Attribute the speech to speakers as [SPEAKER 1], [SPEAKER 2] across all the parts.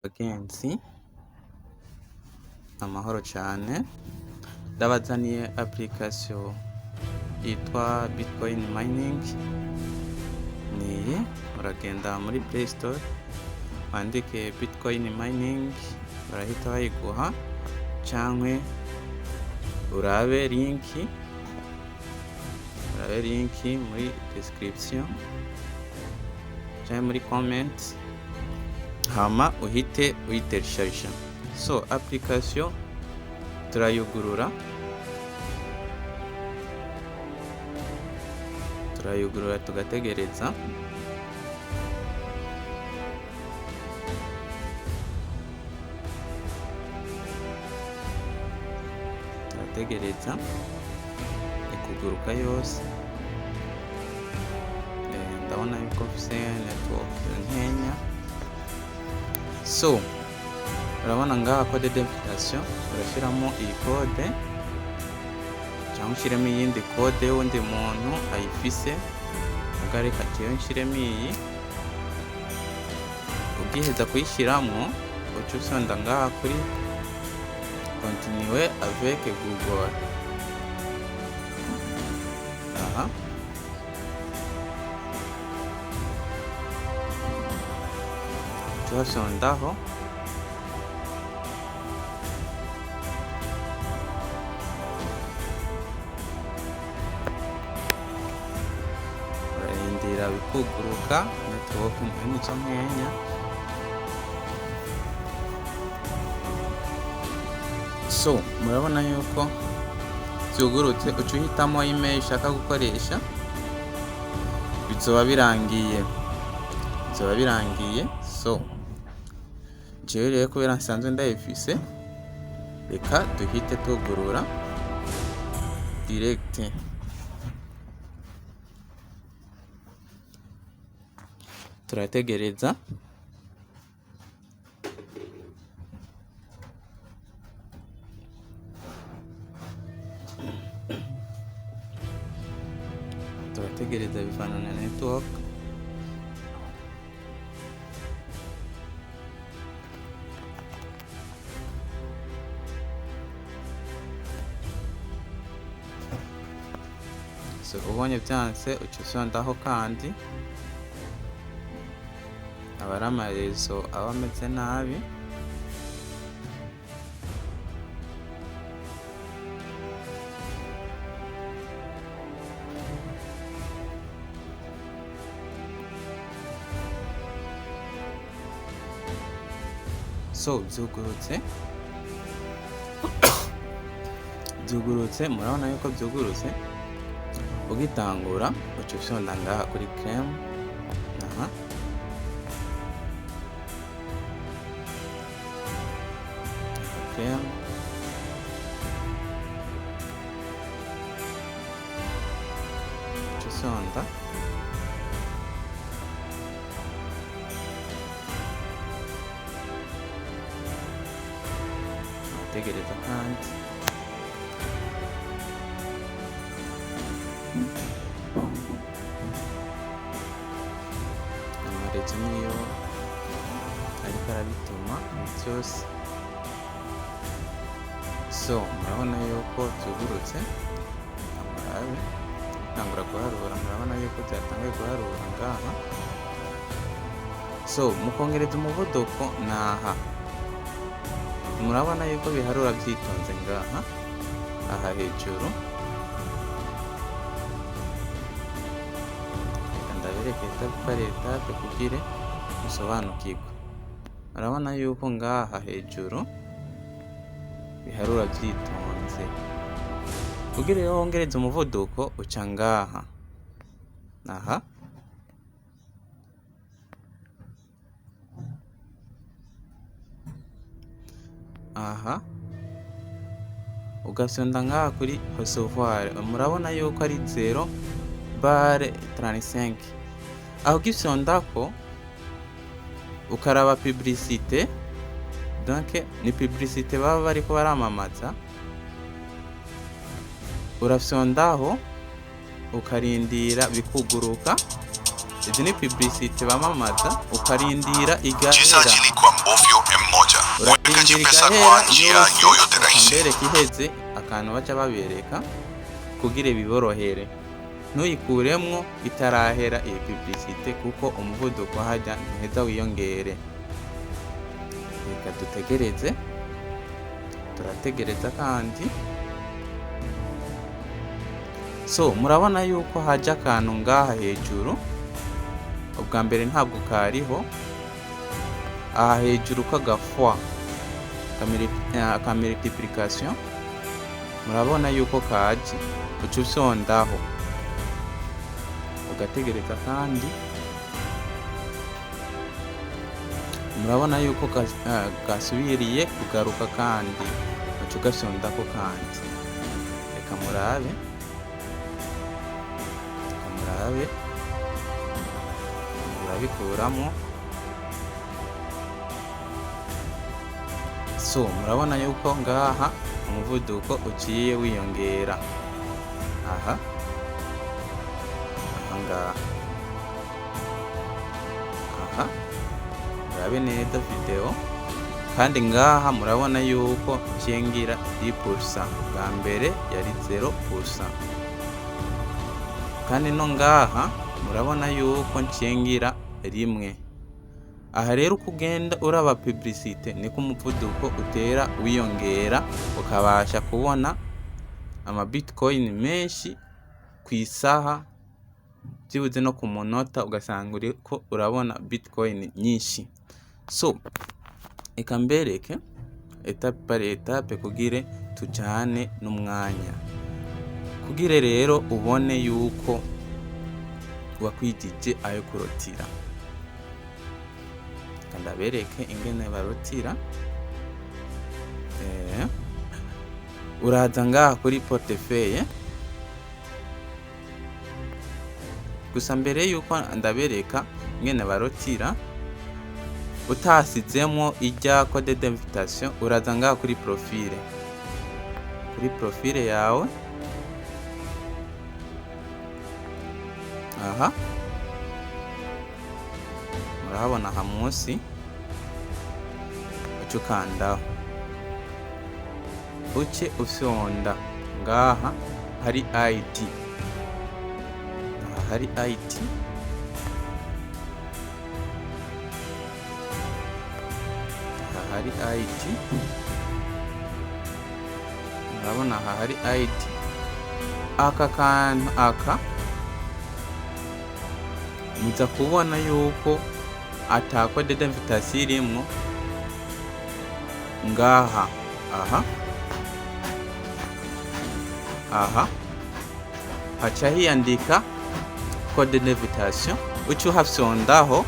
[SPEAKER 1] Bagenzi amahoro cyane, ndabazaniye application yitwa Bitcoin mining. Niyi uragenda muri Play Store wandike Bitcoin mining, urahita bayiguha cyangwa urabe linki muri description cyangwa muri comment, hama uhite uyitereshaje. So application turayugurura tugategereza. Turategereza ikuguruka yose. Ndabona yuko mfise network nkenya. So urabona ngaha code d'identification, urashyiramo iyi code cyangwa ushyiremo iyindi code y'undi muntu ayifise, ugareka tiyo nshyiremo iyi. Ubwiheza kuyishyiramo uca usonda ngaha kuri continuer avec Google. Aha tuhasondaho urarindira bikuguruka, network nico nkenya. So murabona yuko byugurutse, uca uhitamo email ushaka gukoresha, bizoba birangiye. So jewe rero kubera nsanzwe ndayifise, reka duhite tugurura direct. Turategereza bivana na network. So ubonye byanse uca usondaho, kandi aba ari amarezo aba ameze nabi. So byugurutse, murabona yuko byugurutse. Ugitangura uca usonda ngaha kuri claim. Aha claim, uca usonda tegereza kandi amarezo niyo ariko arabituma byose. So murabona yuko byugurutse, amurabe tangura guharura. Murabona yuko byatangiye guharura ngaha. So mukongereza umuvuduko naha, murabona yuko biharura byitonze ngaha. Aha hejuru ndabereke etape kugire musobanukirwe. Murabona yuko ngaha hejuru biharura byitonze. Kugira rero wongereze umuvuduko uca ngaha. Aha ugasonda ngaha kuri voir. Murabona yuko ari 0.35. aho gisondako ukaraba publicité, donc ni publicité baba bariko baramamaza. Urafyondaho ukarindira bikuguruka. izi ni publicity bamamaza ukarindira igahera.
[SPEAKER 2] Mchezaji ni kwa mbofyo M1. Weka chipesa kwa njia yoyote rahisi.
[SPEAKER 1] Mbereka iheze akantu baca babereka kugira biborohere. Ntuyikuremwo itarahera iyi publicity kuko umuvuduko hajya ntiheza wiyongere. Reka dutegereze. Turategereza kandi. So murabona yuko haja akantu ngaha hejuru. Ubwa mbere ntabwo kariho. Aha hejuru kagafwa ka multiplication. Murabona yuko kaje uca usondaho ugategereza kandi. Murabona yuko gasubiriye kugaruka kandi uca ugasondako kandi. Reka murabe murabikuramo. So murabona yuko ngaha umuvuduko uciye wiyongera. Aha murabe neza video kandi ngaha murabona yuko cengira 10%. Bwa mbere yari 0%. Kandi no ngaha murabona yuko cengira 1. Aha rero kugenda uraba publicity niko umuvuduko utera wiyongera ukabasha kubona ama bitcoin menshi kwisaha byibuze no ku munota ugasanga uriko urabona bitcoin nyinshi. So eka mbereke etape par etape kugire tujane n'umwanya kugire rero ubone yuko wakwijije ayo kurotira. Ndabereke ingene barotira. Uraza ngaha kuri portefeuille. Gusa mbere yuko ndabereka ingene barotira utasizemo ijya code d'invitation uraza ngaha kuri profile yawe. Aha murahabona aha munsi ucukandaho uce usonda ngaha hari ID. Aha hari ID. Aha hari ID. Murabona aha hari ID. Aka kantu aka muza kubona yuko atako code d'invitation irimo ngaha. Aha haca hiyandika code d'invitation uca uhafyondaho.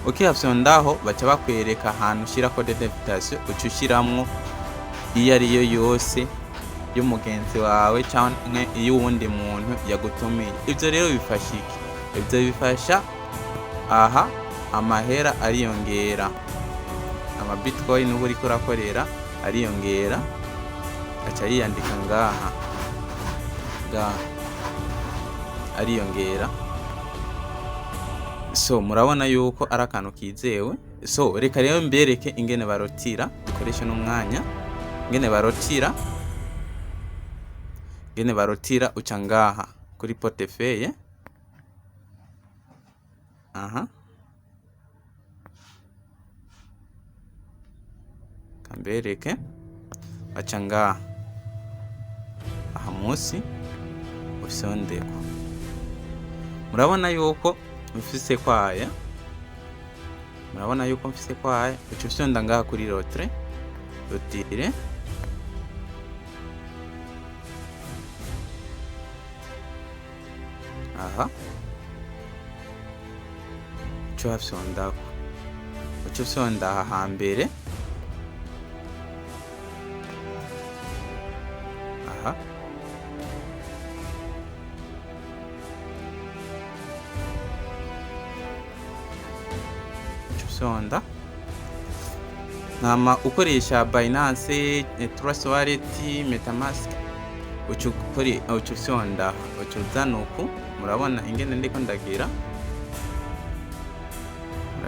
[SPEAKER 1] Ukihafyondaho baca bakwereka ahantu ushira code d'invitation uca ushiramwo iyo ariyo yose y'umugenzi wawe cyangwa iy'uwundi muntu yagutumiye. Ibyo rero bifasha iki? Ibyo bifasha aha amahera ariyongera, ama bitcoin ubu uriko urakorera ariyongera aca yiyandika ngaha ariyongera. So murabona yuko ari akantu kizewe. So reka rero mbereke ingene barotira dukoresha n'umwanya ingene barotira uca ngaha kuri portefeuille. Kambereke baca ngaha aha munsi usondeko. Murabona yuko mfise kwaya. Uca usonda ngaha kuri rotire. Aha uca uhafyondako. Uca usonda aha hambere. Aha uca usonda. Nama ukoresha Binance, Trust Wallet, MetaMask uca usonda uca uzana uku. Murabona ingene ndiko ndagira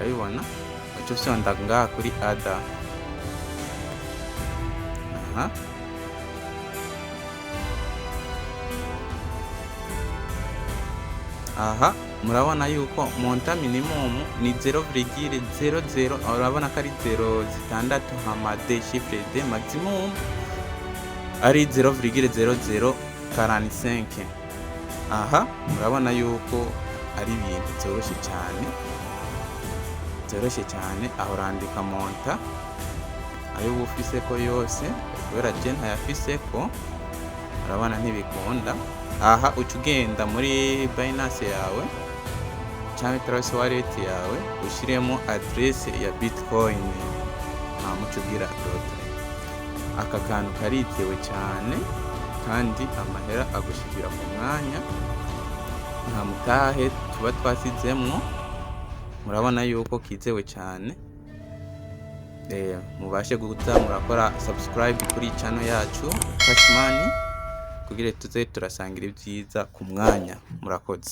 [SPEAKER 1] urabibona uca ufyonda ngaha kuri ada. Aha murabona yuko monta minimum ni 0,00, urabona ko ari 0,6 hama de chiffre de maximum ari 0,0045. Aha murabona yuko ari ibintu byoroshye cyane, aho urandika monta ayo ufise ko yose, kubera je ntayafise ko urabona ntibikunda. Aha uca ugenda muri Binance yawe cyangwa Trust Wallet yawe ushiremo adresse ya Bitcoin, muca ugira dotre. Aka kantu karizewe cyane kandi amahera agushikira ku mwanya nta mutahe tuba twasizemwo. Murabona yuko kizewe cyane. Mubashe guza murakora subscribe kuri channel yacu Cashman kugira tuze turasangira ibyiza ku mwanya. Murakoze.